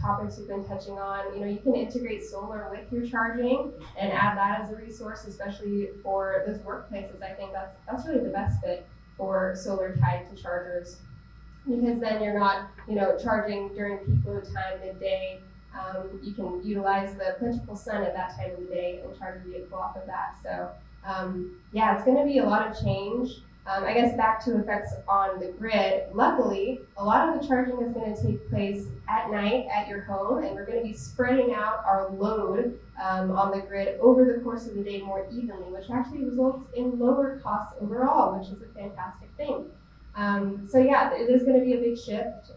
topics we've been touching on. You can integrate solar with your charging and add that as a resource, especially for those workplaces. I think that's really the best fit for solar tied to chargers, because then you're not, charging during peak load time, midday. You can utilize the plentiful sun at that time of the day and charge your vehicle off of that. So yeah, it's going to be a lot of change. I guess back to effects on the grid. Luckily, a lot of the charging is going to take place at night at your home, and we're going to be spreading out our load on the grid over the course of the day more evenly, which actually results in lower costs overall, which is a fantastic thing. So yeah, it is going to be a big shift.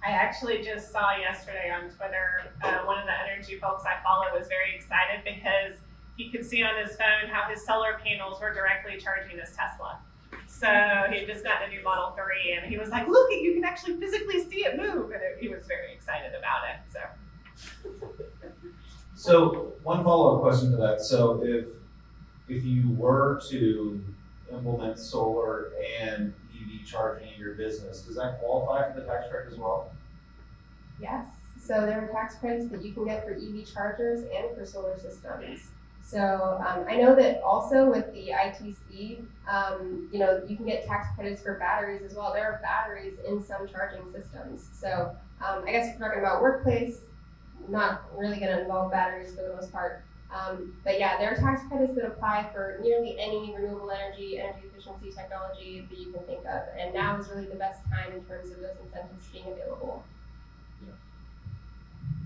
I actually just saw yesterday on Twitter, one of the energy folks I follow was very excited because he could see on his phone how his solar panels were directly charging his Tesla. So he had just gotten a new Model 3, and he was like, look, you can actually physically see it move. And he was very excited about it. So one follow-up question to that. So if you were to implement solar and EV charging in your business, does that qualify for the tax credit as well? Yes. So there are tax credits that you can get for EV chargers and for solar systems. So I know that also with the ITC, you can get tax credits for batteries as well. There are batteries in some charging systems. So I guess if you're talking about workplace, not really going to involve batteries for the most part. But yeah, there are tax credits that apply for nearly any renewable energy efficiency technology that you can think of. And now is really the best time in terms of those incentives being available.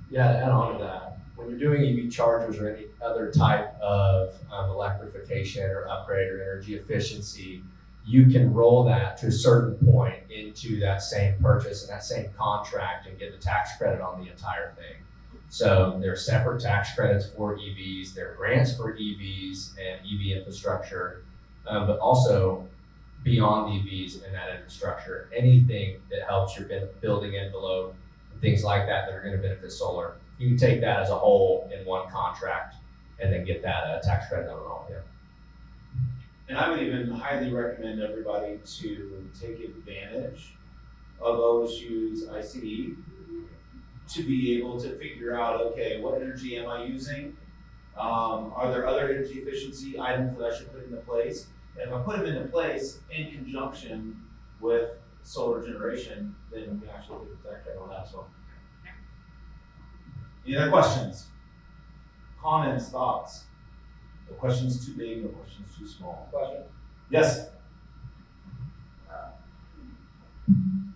Yeah, to add on to that, when you're doing EV chargers or any other type of electrification or upgrade or energy efficiency, you can roll that to a certain point into that same purchase and that same contract and get the tax credit on the entire thing. So there are separate tax credits for EVs, there are grants for EVs and EV infrastructure, but also beyond EVs and that infrastructure, anything that helps your building envelope, things like that are going to benefit solar. You can take that as a whole in one contract and then get that tax credit on it all. Yeah. And I would even highly recommend everybody to take advantage of OSU's ICE to be able to figure out, okay, what energy am I using? Are there other energy efficiency items that I should put into place? And if I put them into place in conjunction with solar generation, then we can actually get the tax credit on that as well. Any other questions? Comments, thoughts? No questions too big, no questions too small. Question? Yes?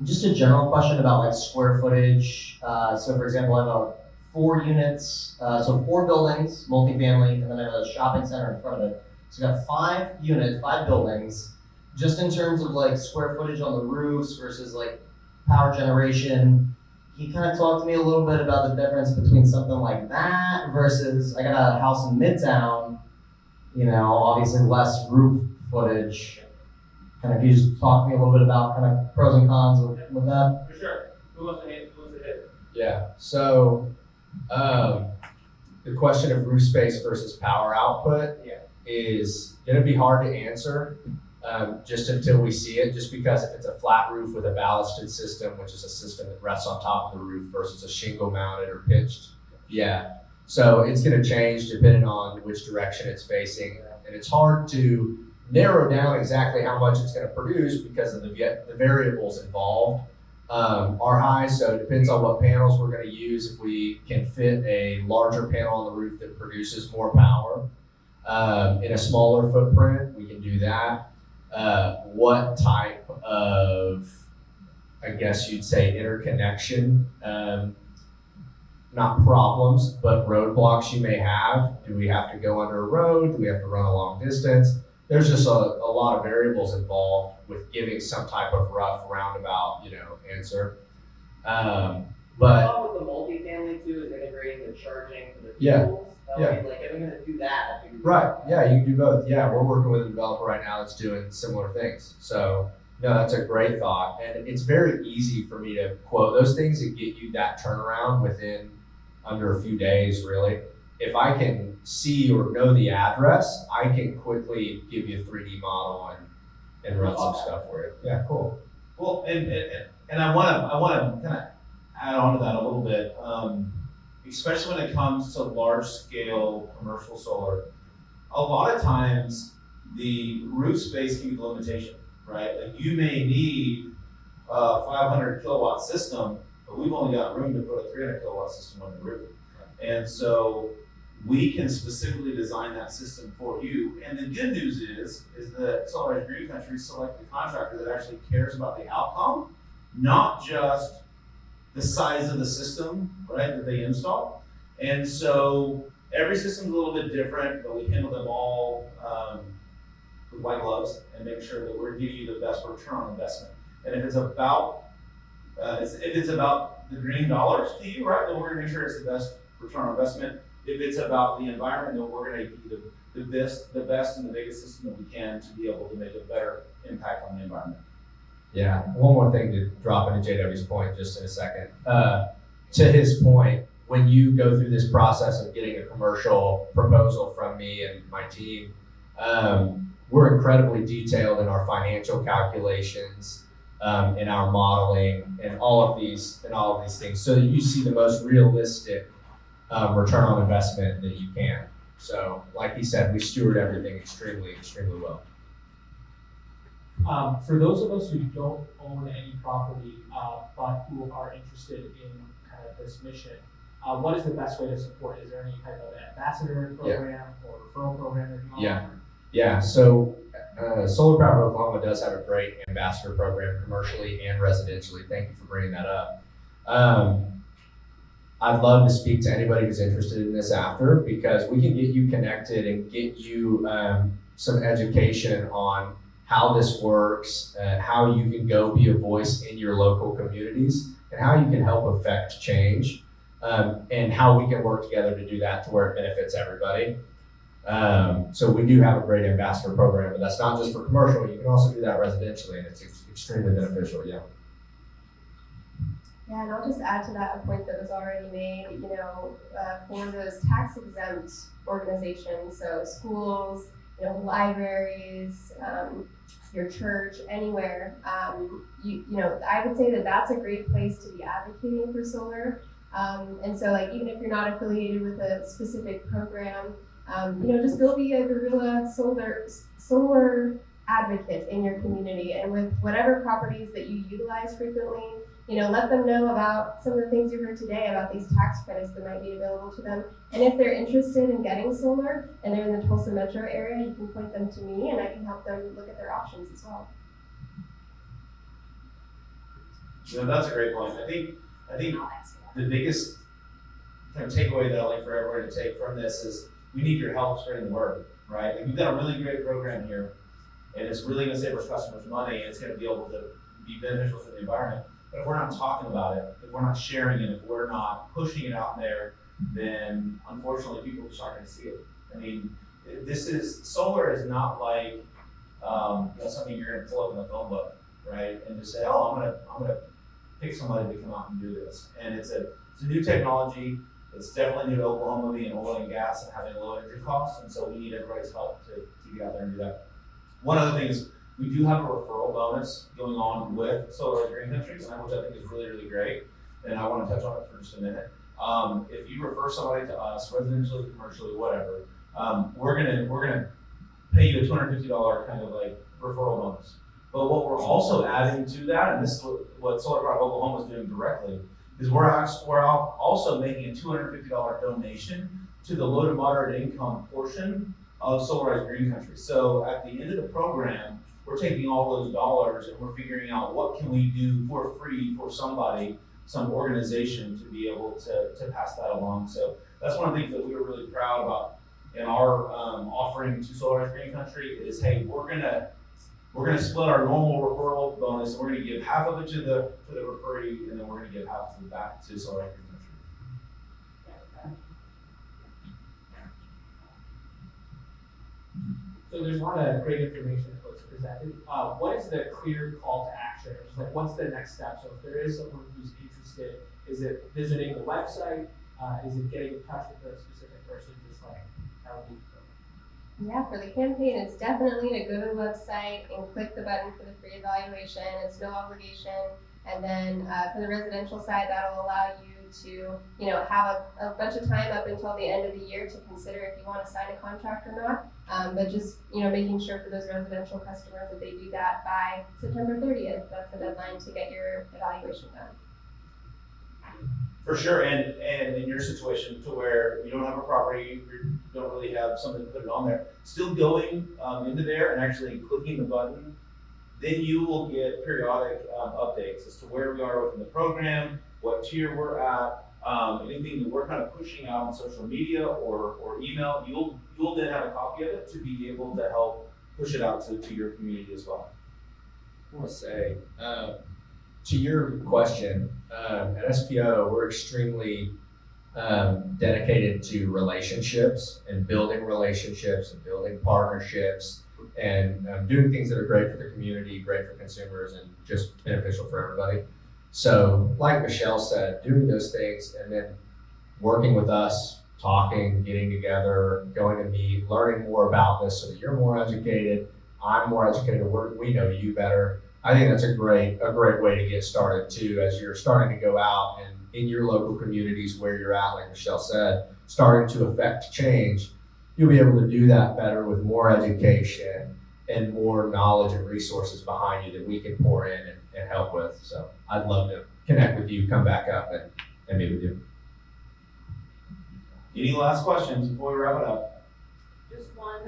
Just a general question about like square footage. So for example, I have 4 units, so 4 buildings, multifamily, and then I have a shopping center in front of it. So I got 5 units, 5 buildings. Just in terms of like square footage on the roofs versus like power generation, can you kind of talk to me a little bit about the difference between something like that versus I got a house in Midtown, you know, obviously less roof footage. Kind of, can you just talk to me a little bit about kind of pros and cons with that? For sure. Who wants to hit? Yeah, so, the question of roof space versus power output is gonna be hard to answer, just until we see it, just because if it's a flat roof with a ballasted system, which is a system that rests on top of the roof versus a shingle mounted or pitched, so it's gonna change depending on which direction it's facing, and it's hard to narrow down exactly how much it's gonna produce because of the variables involved. Are high, so it depends on what panels we're going to use. If we can fit a larger panel on the roof that produces more power in a smaller footprint, we can do that. What type of, I guess you'd say, interconnection, not problems, but roadblocks you may have. Do we have to go under a road? Do we have to run a long distance? There's just a lot of variables involved with giving some type of rough roundabout, answer. But with the multifamily too is integrating the charging for the vehicles. Like if I'm gonna do that, I think right, yeah, you can do both. Yeah, we're working with a developer right now that's doing similar things. So no, that's a great thought, and it's very easy for me to quote those things and get you that turnaround within under a few days, really. If I can see or know the address, I can quickly give you a 3D model and run some stuff for you. Yeah, cool. Well, and I want to kind of add on to that a little bit, especially when it comes to large scale commercial solar. A lot of times the roof space can be the limitation, right? Like you may need a 500 kilowatt system, but we've only got room to put a 300 kilowatt system on the roof. And so we can specifically design that system for you. And the good news is that Solarize Green Country select the contractor that actually cares about the outcome, not just the size of the system, right, that they install. And so every system's a little bit different, but we handle them all with white gloves and make sure that we're giving you the best return on investment. And if it's about the green dollars to you, right, then we're gonna make sure it's the best return on investment. If it's about the environment, then we're going to give you the best and the biggest system that we can to be able to make a better impact on the environment. Yeah, one more thing to drop into JW's point just in a second. To his point, when you go through this process of getting a commercial proposal from me and my team, we're incredibly detailed in our financial calculations, in our modeling, and all of these things, so that you see the most realistic return on investment that you can. So, like he said, we steward everything extremely, extremely well. For those of us who don't own any property, but who are interested in kind of this mission, what is the best way to support? Is there any type of ambassador program or referral program that you offer? Yeah. So, Solar Power of Oklahoma does have a great ambassador program commercially and residentially. Thank you for bringing that up. I'd love to speak to anybody who's interested in this after, because we can get you connected and get you some education on how this works, how you can go be a voice in your local communities, and how you can help affect change, and how we can work together to do that to where it benefits everybody. So we do have a great ambassador program, but that's not just for commercial. You can also do that residentially, and it's extremely beneficial. Yeah. Yeah, and I'll just add to that a point that was already made, for those tax exempt organizations, so schools, libraries, your church, anywhere, I would say that that's a great place to be advocating for solar. And so even if you're not affiliated with a specific program, just go be a guerrilla solar advocate in your community, and with whatever properties that you utilize frequently, let them know about some of the things you heard today about these tax credits that might be available to them. And if they're interested in getting solar and they're in the Tulsa metro area, you can point them to me and I can help them look at their options as well. That's a great point. I think the biggest kind of takeaway that I'd like for everyone to take from this is we need your help spreading the word, right? We've got a really great program here, and it's really going to save our customers money. It's going to be able to be beneficial for the environment. But if we're not talking about it, if we're not sharing it, if we're not pushing it out there, then unfortunately people just aren't going to see it. I mean, solar is not like something you're going to pull up in the phone book, right? And just say, oh, I'm gonna pick somebody to come out and do this. And it's a new technology. It's definitely new to Oklahoma being oil and gas and having low energy costs. And so we need everybody's help to get out there and do that. One other thing is we do have a referral bonus going on with Solarize Green Countries, which I think is really, really great. And I want to touch on it for just a minute. If you refer somebody to us, residentially, commercially, whatever, we're gonna pay you a $250 kind of like referral bonus. But what we're also adding to that, and this is what Solar Power Oklahoma is doing directly, is we're also making a $250 donation to the low to moderate income portion of Solarize Green Country. So at the end of the program, we're taking all those dollars and we're figuring out what can we do for free for somebody, some organization to be able to pass that along. So that's one of the things that we were really proud about in our offering to Solarize Green Country is, hey, we're gonna split our normal referral bonus and we're gonna give half of it to the referee and then we're gonna give half of it back to Solarize Green Country. So there's a lot of great information that was presented. What is the clear call to action? Just like, what's the next step? So if there is someone who's interested, is it visiting the website? Is it getting in touch with a specific person? Just like, how would you? Yeah, for the campaign, it's definitely to go to the website and click the button for the free evaluation. It's no obligation. And then for the residential side, that'll allow you to, have a bunch of time up until the end of the year to consider if you want to sign a contract or not. But just, making sure for those residential customers that they do that by September 30th. That's the deadline to get your evaluation done. For sure, and in your situation to where you don't have a property, you don't really have something to put it on there, still going into there and actually clicking the button, then you will get periodic updates as to where we are within the program, what tier we're at, anything that we're kind of pushing out on social media or email, you'll then have a copy of it to be able to help push it out to your community as well. I want to say, to your question, at SPO, we're extremely dedicated to relationships and building partnerships and doing things that are great for the community, great for consumers, and just beneficial for everybody. So like Michelle said, doing those things and then working with us, talking, getting together, going to meet, learning more about this so that you're more educated, I'm more educated, we know you better. I think that's a great way to get started too, as you're starting to go out and in your local communities where you're at, like Michelle said, starting to affect change. You'll be able to do that better with more education and more knowledge and resources behind you that we can pour in and help with. So I'd love to connect with you, come back up and meet with you. Any last questions before we wrap it up? Just one,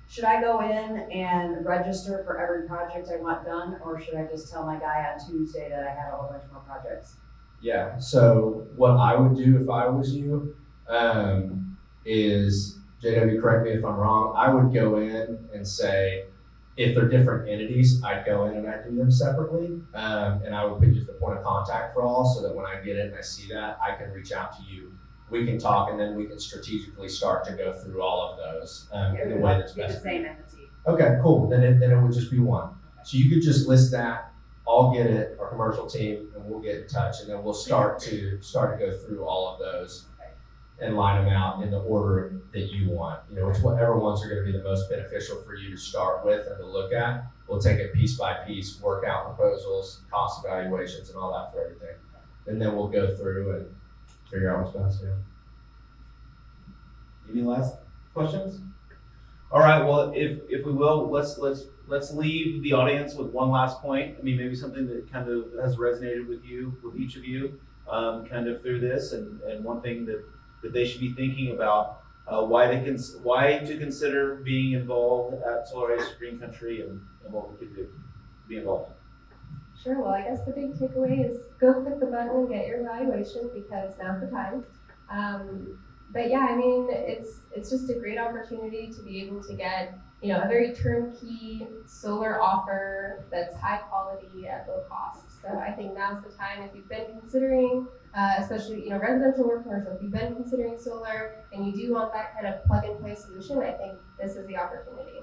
should I go in and register for every project I want done, or should I just tell my guy on Tuesday that I have a whole bunch more projects? Yeah, so what I would do if I was you is, JW, correct me if I'm wrong, I would go in and say, if they're different entities, I'd go in and I'd do them separately. And I would put you as the point of contact for all so that when I get it and I see that, I can reach out to you. We can talk and then we can strategically start to go through all of those in the way that's best. The same entity. Okay, cool. Then it would just be one. So you could just list that, I'll get it, our commercial team, and we'll get in touch, and then we'll start to go through all of those and line them out in the order that you want. It's whatever ones are going to be the most beneficial for you to start with and to look at. We'll take it piece by piece, work out proposals, cost evaluations, and all that for everything. And then we'll go through and figure out what's best. Any last questions? All right. Well, if we will, let's leave the audience with one last point. I mean, maybe something that kind of has resonated with each of you, kind of through this, and one thing that they should be thinking about, why to consider being involved at Solarize Green Country and what we could do to be involved. Sure, well, I guess the big takeaway is go click the button and get your evaluation because now's the time. But yeah, I mean, it's just a great opportunity to be able to get, a very turnkey solar offer that's high quality. now's the time. If you've been considering, especially, residential or commercial, if you've been considering solar and you do want that kind of plug-and-play solution, I think this is the opportunity.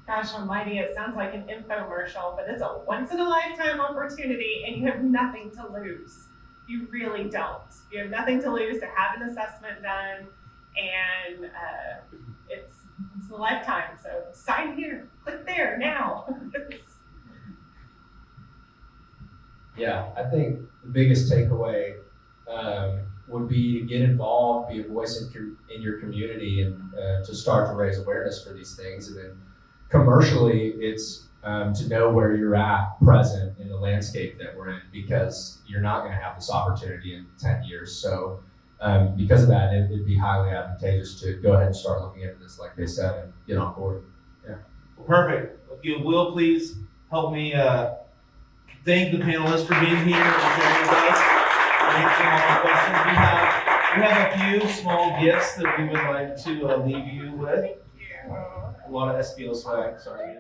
Gosh almighty, it sounds like an infomercial, but it's a once-in-a-lifetime opportunity and you have nothing to lose. You really don't. You have nothing to lose to have an assessment done, and it's a lifetime. So sign here, click there now. Yeah, I think the biggest takeaway would be to get involved, be a voice in your community, and to start to raise awareness for these things. And then commercially, it's to know where you're at present in the landscape that we're in, because you're not going to have this opportunity in 10 years. So because of that, it'd be highly advantageous to go ahead and start looking into this, like they said, and get on board. Yeah. Well, perfect. If you will, please help me thank the panelists for being here and sharing with us and answering all the questions. We have a few small gifts that we would like to leave you with. Thank you. A lot of SBO swag, sorry.